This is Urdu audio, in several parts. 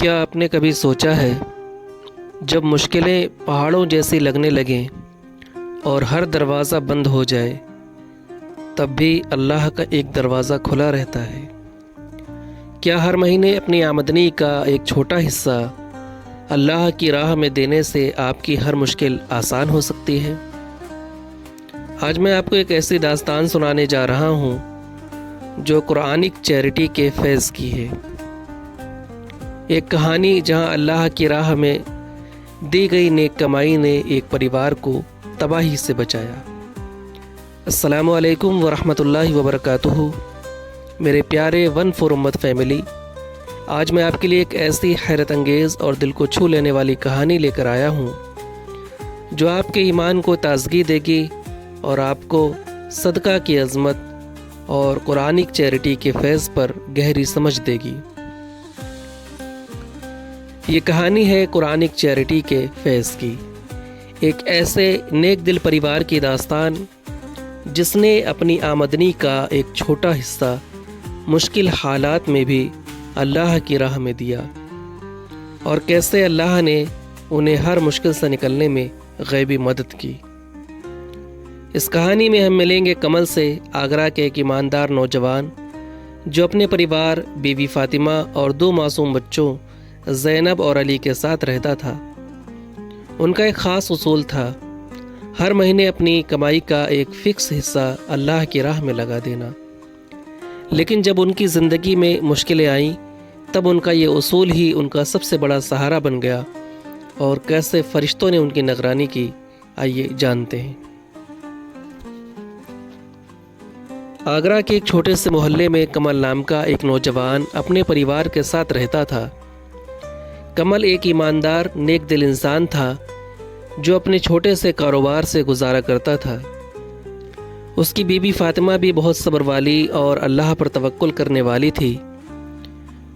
کیا آپ نے کبھی سوچا ہے جب مشکلیں پہاڑوں جیسی لگنے لگیں اور ہر دروازہ بند ہو جائے تب بھی اللہ کا ایک دروازہ کھلا رہتا ہے؟ کیا ہر مہینے اپنی آمدنی کا ایک چھوٹا حصہ اللہ کی راہ میں دینے سے آپ کی ہر مشکل آسان ہو سکتی ہے؟ آج میں آپ کو ایک ایسی داستان سنانے جا رہا ہوں جو قرآنک چیریٹی کے فیض کی ہے۔ ایک کہانی جہاں اللہ کی راہ میں دی گئی نیک کمائی نے ایک پریوار کو تباہی سے بچایا۔ السلام علیکم ورحمۃ اللہ وبرکاتہ۔ میرے پیارے ون فور امت فیملی، آج میں آپ کے لیے ایک ایسی حیرت انگیز اور دل کو چھو لینے والی کہانی لے کر آیا ہوں جو آپ کے ایمان کو تازگی دے گی اور آپ کو صدقہ کی عظمت اور قرآنک چیریٹی کے فیض پر گہری سمجھ دے گی۔ یہ کہانی ہے قرآنک چیریٹی کے فیض کی، ایک ایسے نیک دل پریوار کی داستان جس نے اپنی آمدنی کا ایک چھوٹا حصہ مشکل حالات میں بھی اللہ کی راہ میں دیا، اور کیسے اللہ نے انہیں ہر مشکل سے نکلنے میں غیبی مدد کی۔ اس کہانی میں ہم ملیں گے کمل سے، آگرہ کے ایک ایماندار نوجوان جو اپنے پریوار، بیوی فاطمہ اور 2 معصوم بچوں زینب اور علی کے ساتھ رہتا تھا۔ ان کا ایک خاص اصول تھا، ہر مہینے اپنی کمائی کا ایک فکس حصہ اللہ کی راہ میں لگا دینا۔ لیکن جب ان کی زندگی میں مشکلیں آئیں تب ان کا یہ اصول ہی ان کا سب سے بڑا سہارا بن گیا، اور کیسے فرشتوں نے ان کی نگرانی کی، آئیے جانتے ہیں۔ آگرہ کے ایک چھوٹے سے محلے میں کمل نام کا ایک نوجوان اپنے پریوار کے ساتھ رہتا تھا۔ کمل ایک ایماندار نیک دل انسان تھا جو اپنے چھوٹے سے کاروبار سے گزارا کرتا تھا۔ اس کی بیوی فاطمہ بھی بہت صبر والی اور اللہ پر توکل کرنے والی تھی۔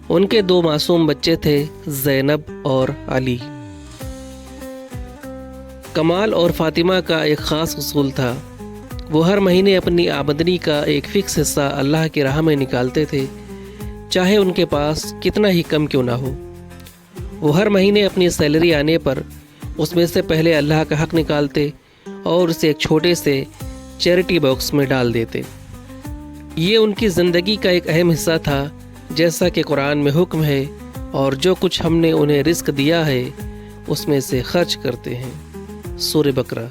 ان کے 2 معصوم بچے تھے، زینب اور علی۔ کمال اور فاطمہ کا ایک خاص اصول تھا، وہ ہر مہینے اپنی آمدنی کا ایک فکس حصہ اللہ کی راہ میں نکالتے تھے، چاہے ان کے پاس کتنا ہی کم کیوں نہ ہو۔ وہ ہر مہینے اپنی سیلری آنے پر اس میں سے پہلے اللہ کا حق نکالتے اور اسے ایک چھوٹے سے چیریٹی باکس میں ڈال دیتے۔ یہ ان کی زندگی کا ایک اہم حصہ تھا، جیسا کہ قرآن میں حکم ہے، اور جو کچھ ہم نے انہیں رزق دیا ہے اس میں سے خرچ کرتے ہیں، سورہ بقرہ۔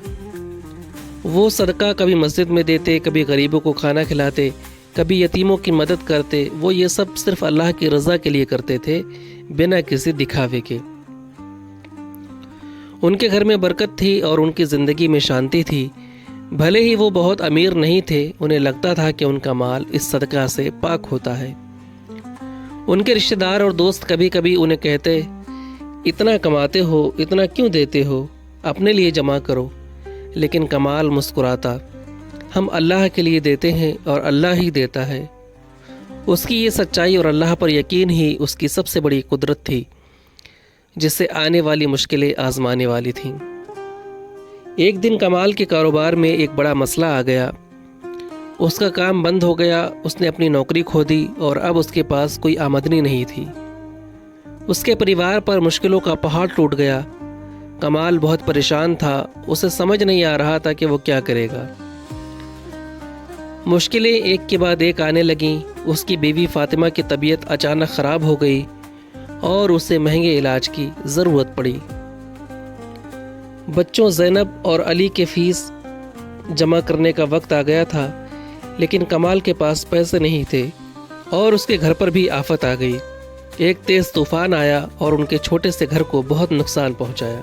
وہ صدقہ کبھی مسجد میں دیتے، کبھی غریبوں کو کھانا کھلاتے، کبھی یتیموں کی مدد کرتے۔ وہ یہ سب صرف اللہ کی رضا کے لیے کرتے تھے، بنا کسی دکھاوے کے۔ ان کے گھر میں برکت تھی اور ان کی زندگی میں شانتی تھی۔ بھلے ہی وہ بہت امیر نہیں تھے، انہیں لگتا تھا کہ ان کا مال اس صدقہ سے پاک ہوتا ہے۔ ان کے رشتہ دار اور دوست کبھی کبھی انہیں کہتے، اتنا کماتے ہو، اتنا کیوں دیتے ہو، اپنے لیے جمع کرو۔ لیکن کمال مسکراتا، ہم اللہ کے لیے دیتے ہیں اور اللہ ہی دیتا ہے۔ اس کی یہ سچائی اور اللہ پر یقین ہی اس کی سب سے بڑی قدرت تھی، جس سے آنے والی مشکلیں آزمانے والی تھیں۔ ایک دن کمال کے کاروبار میں ایک بڑا مسئلہ آ گیا۔ اس کا کام بند ہو گیا، اس نے اپنی نوکری کھو دی اور اب اس کے پاس کوئی آمدنی نہیں تھی۔ اس کے پریوار پر مشکلوں کا پہاڑ ٹوٹ گیا۔ کمال بہت پریشان تھا، اسے سمجھ نہیں آ رہا تھا کہ وہ کیا کرے گا۔ مشکلیں ایک کے بعد ایک آنے لگیں۔ اس کی بیوی فاطمہ کی طبیعت اچانک خراب ہو گئی اور اسے مہنگے علاج کی ضرورت پڑی۔ بچوں زینب اور علی کے فیس جمع کرنے کا وقت آ گیا تھا، لیکن کمال کے پاس پیسے نہیں تھے، اور اس کے گھر پر بھی آفت آ گئی۔ ایک تیز طوفان آیا اور ان کے چھوٹے سے گھر کو بہت نقصان پہنچایا۔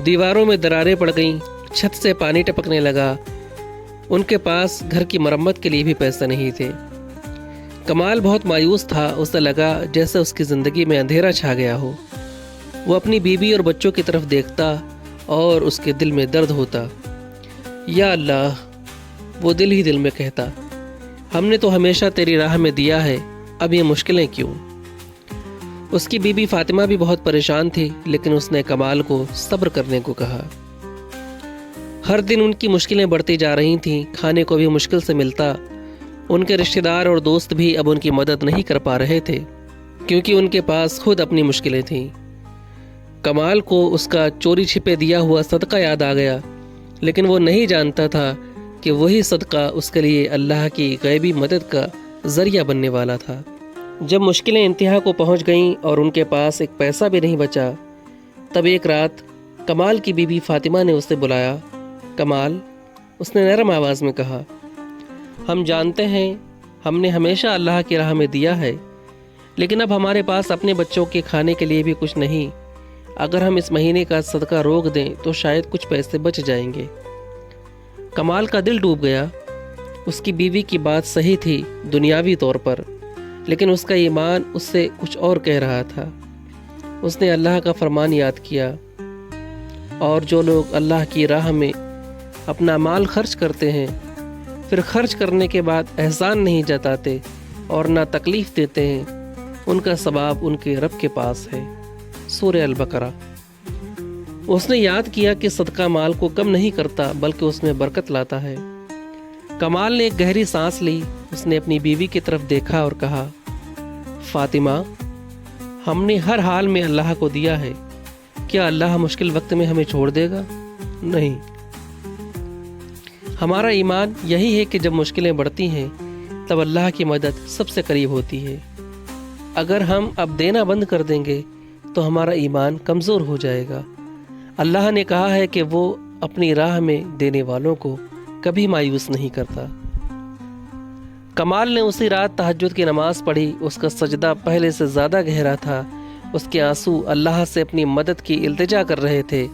دیواروں میں دراریں پڑ گئیں، چھت سے پانی ٹپکنے لگا۔ ان کے پاس گھر کی مرمت کے لیے بھی پیسے نہیں تھے۔ کمال بہت مایوس تھا، اسے لگا جیسے اس کی زندگی میں اندھیرا چھا گیا ہو۔ وہ اپنی بیوی اور بچوں کی طرف دیکھتا اور اس کے دل میں درد ہوتا۔ یا اللہ، وہ دل ہی دل میں کہتا، ہم نے تو ہمیشہ تیری راہ میں دیا ہے، اب یہ مشکلیں کیوں؟ اس کی بیوی فاطمہ بھی بہت پریشان تھی، لیکن اس نے کمال کو صبر کرنے کو کہا۔ ہر دن ان کی مشکلیں بڑھتی جا رہی تھیں، کھانے کو بھی مشکل سے ملتا۔ ان کے رشتہ دار اور دوست بھی اب ان کی مدد نہیں کر پا رہے تھے، کیونکہ ان کے پاس خود اپنی مشکلیں تھیں۔ کمال کو اس کا چوری چھپے دیا ہوا صدقہ یاد آ گیا، لیکن وہ نہیں جانتا تھا کہ وہی صدقہ اس کے لیے اللہ کی غیبی مدد کا ذریعہ بننے والا تھا۔ جب مشکلیں انتہا کو پہنچ گئیں اور ان کے پاس ایک پیسہ بھی نہیں بچا، تب ایک رات کمال کی بیوی فاطمہ نے اسے بلایا۔ کمال، اس نے نرم آواز میں کہا، ہم جانتے ہیں ہم نے ہمیشہ اللہ کی راہ میں دیا ہے، لیکن اب ہمارے پاس اپنے بچوں کے کھانے کے لیے بھی کچھ نہیں۔ اگر ہم اس مہینے کا صدقہ روک دیں تو شاید کچھ پیسے بچ جائیں گے۔ کمال کا دل ڈوب گیا۔ اس کی بیوی کی بات صحیح تھی دنیاوی طور پر، لیکن اس کا ایمان اس سے کچھ اور کہہ رہا تھا۔ اس نے اللہ کا فرمان یاد کیا، اور جو لوگ اللہ کی راہ میں اپنا مال خرچ کرتے ہیں، پھر خرچ کرنے کے بعد احسان نہیں جتاتے اور نہ تکلیف دیتے ہیں، ان کا ثواب ان کے رب کے پاس ہے۔ سورہ البقرہ۔ اس نے یاد کیا کہ صدقہ مال کو کم نہیں کرتا بلکہ اس میں برکت لاتا ہے۔ کمال نے ایک گہری سانس لی۔ اس نے اپنی بیوی کی طرف دیکھا اور کہا، فاطمہ، ہم نے ہر حال میں اللہ کو دیا ہے، کیا اللہ مشکل وقت میں ہمیں چھوڑ دے گا؟ نہیں۔ ہمارا ایمان یہی ہے کہ جب مشکلیں بڑھتی ہیں تب اللہ کی مدد سب سے قریب ہوتی ہے۔ اگر ہم اب دینا بند کر دیں گے تو ہمارا ایمان کمزور ہو جائے گا۔ اللہ نے کہا ہے کہ وہ اپنی راہ میں دینے والوں کو کبھی مایوس نہیں کرتا۔ کمال نے اسی رات تہجد کی نماز پڑھی۔ اس کا سجدہ پہلے سے زیادہ گہرا تھا۔ اس کے آنسو اللہ سے اپنی مدد کی التجا کر رہے تھے،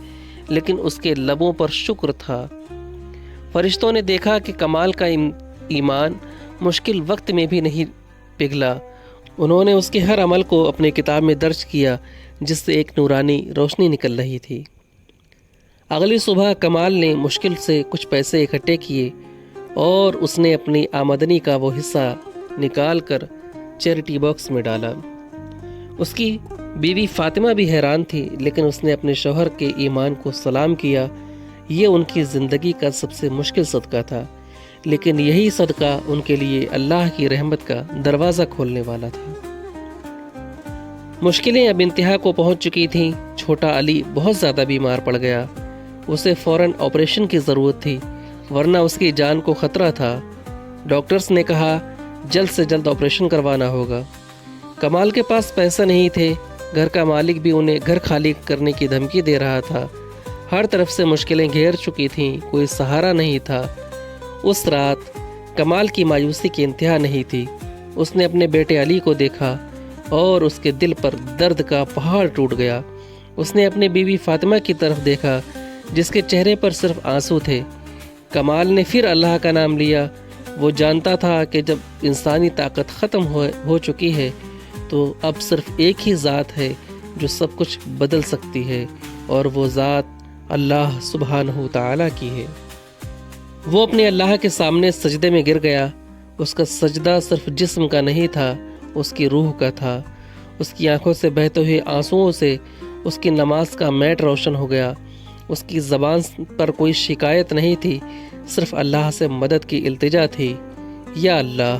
لیکن اس کے لبوں پر شکر تھا۔ فرشتوں نے دیکھا کہ کمال کا ایمان مشکل وقت میں بھی نہیں پگھلا۔ انہوں نے اس کے ہر عمل کو اپنے کتاب میں درج کیا، جس سے ایک نورانی روشنی نکل رہی تھی۔ اگلی صبح کمال نے مشکل سے کچھ پیسے اکٹھے کیے اور اس نے اپنی آمدنی کا وہ حصہ نکال کر چیریٹی باکس میں ڈالا۔ اس کی بیوی فاطمہ بھی حیران تھی، لیکن اس نے اپنے شوہر کے ایمان کو سلام کیا۔ یہ ان کی زندگی کا سب سے مشکل صدقہ تھا، لیکن یہی صدقہ ان کے لیے اللہ کی رحمت کا دروازہ کھولنے والا تھا۔ مشکلیں اب انتہا کو پہنچ چکی تھیں۔ چھوٹا علی بہت زیادہ بیمار پڑ گیا۔ اسے فوراً آپریشن کی ضرورت تھی، ورنہ اس کی جان کو خطرہ تھا۔ ڈاکٹرز نے کہا جلد سے جلد آپریشن کروانا ہوگا۔ کمال کے پاس پیسہ نہیں تھے۔ گھر کا مالک بھی انہیں گھر خالی کرنے کی دھمکی دے رہا تھا۔ ہر طرف سے مشکلیں گھیر چکی تھیں، کوئی سہارا نہیں تھا۔ اس رات کمال کی مایوسی کی انتہا نہیں تھی۔ اس نے اپنے بیٹے علی کو دیکھا اور اس کے دل پر درد کا پہاڑ ٹوٹ گیا۔ اس نے اپنی بیوی فاطمہ کی طرف دیکھا، جس کے چہرے پر صرف آنسو تھے۔ کمال نے پھر اللہ کا نام لیا۔ وہ جانتا تھا کہ جب انسانی طاقت ختم ہو چکی ہے تو اب صرف ایک ہی ذات ہے جو سب کچھ بدل سکتی ہے، اور وہ ذات اللہ سبحانہ تعالیٰ کی ہے۔ وہ اپنے اللہ کے سامنے سجدے میں گر گیا۔ اس کا سجدہ صرف جسم کا نہیں تھا، اس کی روح کا تھا۔ اس کی آنکھوں سے بہتے ہوئے آنسوؤں سے اس کی نماز کا میٹ روشن ہو گیا۔ اس کی زبان پر کوئی شکایت نہیں تھی، صرف اللہ سے مدد کی التجا تھی۔ یا اللہ،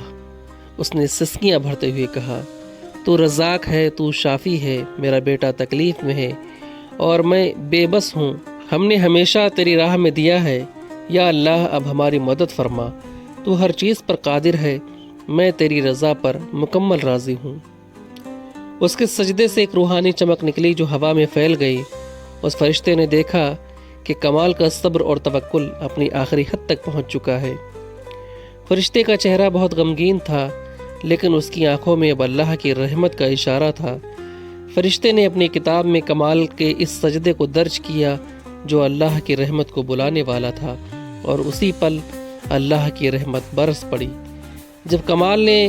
اس نے سسکیاں بھرتے ہوئے کہا، تو رزاق ہے، تو شافی ہے، میرا بیٹا تکلیف میں ہے اور میں بے بس ہوں۔ ہم نے ہمیشہ تیری راہ میں دیا ہے، یا اللہ اب ہماری مدد فرما، تو ہر چیز پر قادر ہے، میں تیری رضا پر مکمل راضی ہوں۔ اس کے سجدے سے ایک روحانی چمک نکلی جو ہوا میں پھیل گئی۔ اس فرشتے نے دیکھا کہ کمال کا صبر اور توکل اپنی آخری حد تک پہنچ چکا ہے۔ فرشتے کا چہرہ بہت غمگین تھا، لیکن اس کی آنکھوں میں اب اللہ کی رحمت کا اشارہ تھا۔ فرشتے نے اپنی کتاب میں کمال کے اس سجدے کو درج کیا جو اللہ کی رحمت کو بلانے والا تھا، اور اسی پل اللہ کی رحمت برس پڑی۔ جب کمال نے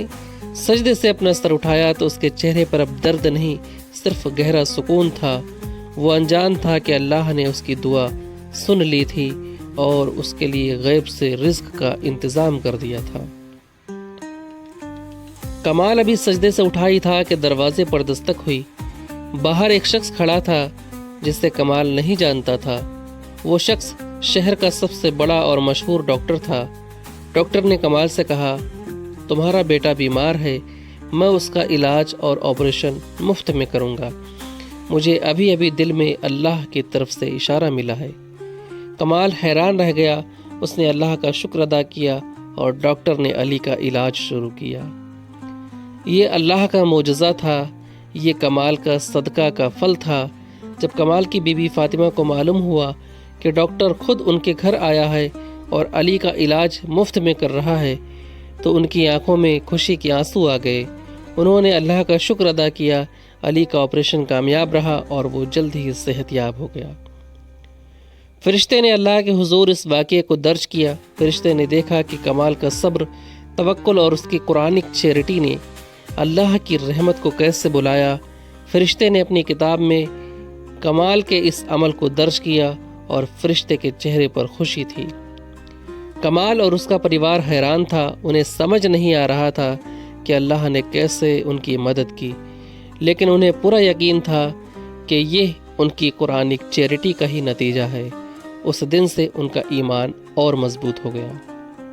سجدے سے اپنا سر اٹھایا تو اس کے چہرے پر اب درد نہیں، صرف گہرا سکون تھا۔ وہ انجان تھا کہ اللہ نے اس کی دعا سن لی تھی اور اس کے لیے غیب سے رزق کا انتظام کر دیا تھا۔ کمال ابھی سجدے سے اٹھا ہی تھا کہ دروازے پر دستک ہوئی۔ باہر ایک شخص کھڑا تھا جس سے کمال نہیں جانتا تھا۔ وہ شخص شہر کا سب سے بڑا اور مشہور ڈاکٹر تھا۔ ڈاکٹر نے کمال سے کہا، تمہارا بیٹا بیمار ہے، میں اس کا علاج اور آپریشن مفت میں کروں گا۔ مجھے ابھی ابھی دل میں اللہ کی طرف سے اشارہ ملا ہے۔ کمال حیران رہ گیا۔ اس نے اللہ کا شکر ادا کیا اور ڈاکٹر نے علی کا علاج شروع کیا۔ یہ اللہ کا معجزہ تھا، یہ کمال کا صدقہ کا پھل تھا۔ جب کمال کی بیوی فاطمہ کو معلوم ہوا کہ ڈاکٹر خود ان کے گھر آیا ہے اور علی کا علاج مفت میں کر رہا ہے تو ان کی آنکھوں میں خوشی کے آنسو آ گئے۔ انہوں نے اللہ کا شکر ادا کیا۔ علی کا آپریشن کامیاب رہا اور وہ جلد ہی صحت یاب ہو گیا۔ فرشتے نے اللہ کے حضور اس واقعے کو درج کیا۔ فرشتے نے دیکھا کہ کمال کا صبر، توکل اور اس کی قرآنک چیریٹی نے اللہ کی رحمت کو کیسے بلایا۔ فرشتے نے اپنی کتاب میں کمال کے اس عمل کو درج کیا اور فرشتے کے چہرے پر خوشی تھی۔ کمال اور اس کا پریوار حیران تھا۔ انہیں سمجھ نہیں آ رہا تھا کہ اللہ نے کیسے ان کی مدد کی، لیکن انہیں پورا یقین تھا کہ یہ ان کی قرآنک چیریٹی کا ہی نتیجہ ہے۔ اس دن سے ان کا ایمان اور مضبوط ہو گیا۔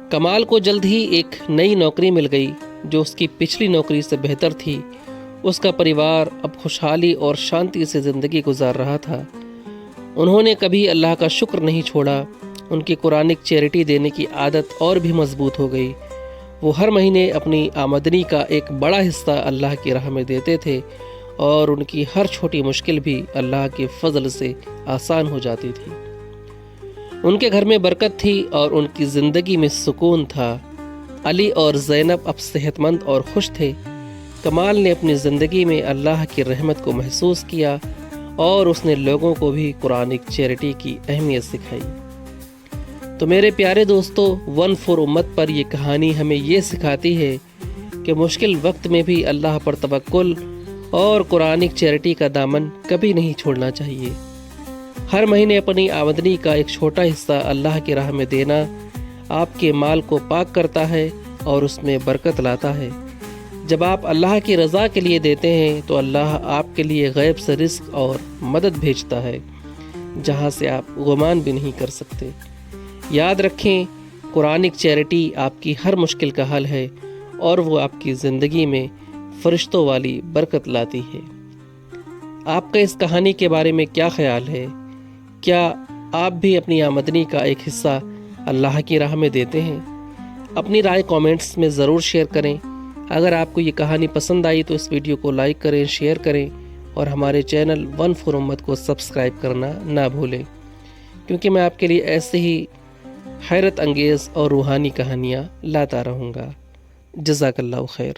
کمال کو جلد ہی ایک نئی نوکری مل گئی جو اس کی پچھلی نوکری سے بہتر تھی۔ اس کا پریوار اب خوشحالی اور شانتی سے زندگی گزار رہا تھا۔ انہوں نے کبھی اللہ کا شکر نہیں چھوڑا۔ ان کی قرآنک چیریٹی دینے کی عادت اور بھی مضبوط ہو گئی۔ وہ ہر مہینے اپنی آمدنی کا ایک بڑا حصہ اللہ کی راہ میں دیتے تھے اور ان کی ہر چھوٹی مشکل بھی اللہ کے فضل سے آسان ہو جاتی تھی۔ ان کے گھر میں برکت تھی اور ان کی زندگی میں سکون تھا۔ علی اور زینب اب صحت مند اور خوش تھے۔ کمال نے اپنی زندگی میں اللہ کی رحمت کو محسوس کیا اور اس نے لوگوں کو بھی قرآنک چیریٹی کی اہمیت سکھائی۔ تو میرے پیارے دوستو، ون فور امت پر یہ کہانی ہمیں یہ سکھاتی ہے کہ مشکل وقت میں بھی اللہ پر توکل اور قرآنک چیریٹی کا دامن کبھی نہیں چھوڑنا چاہیے۔ ہر مہینے اپنی آمدنی کا ایک چھوٹا حصہ اللہ کی راہ میں دینا آپ کے مال کو پاک کرتا ہے اور اس میں برکت لاتا ہے۔ جب آپ اللہ کی رضا کے لیے دیتے ہیں تو اللہ آپ کے لیے غیب سے رزق اور مدد بھیجتا ہے جہاں سے آپ گمان بھی نہیں کر سکتے۔ یاد رکھیں، قرآنک چیریٹی آپ کی ہر مشکل کا حل ہے اور وہ آپ کی زندگی میں فرشتوں والی برکت لاتی ہے۔ آپ کا اس کہانی کے بارے میں کیا خیال ہے؟ کیا آپ بھی اپنی آمدنی کا ایک حصہ اللہ کی راہ میں دیتے ہیں؟ اپنی رائے کامنٹس میں ضرور شیئر کریں۔ اگر آپ کو یہ کہانی پسند آئی تو اس ویڈیو کو لائک کریں، شیئر کریں اور ہمارے چینل ون فور امت کو سبسکرائب کرنا نہ بھولیں، کیونکہ میں آپ کے لیے ایسے ہی حیرت انگیز اور روحانی کہانیاں لاتا رہوں گا۔ جزاک اللہ خیر۔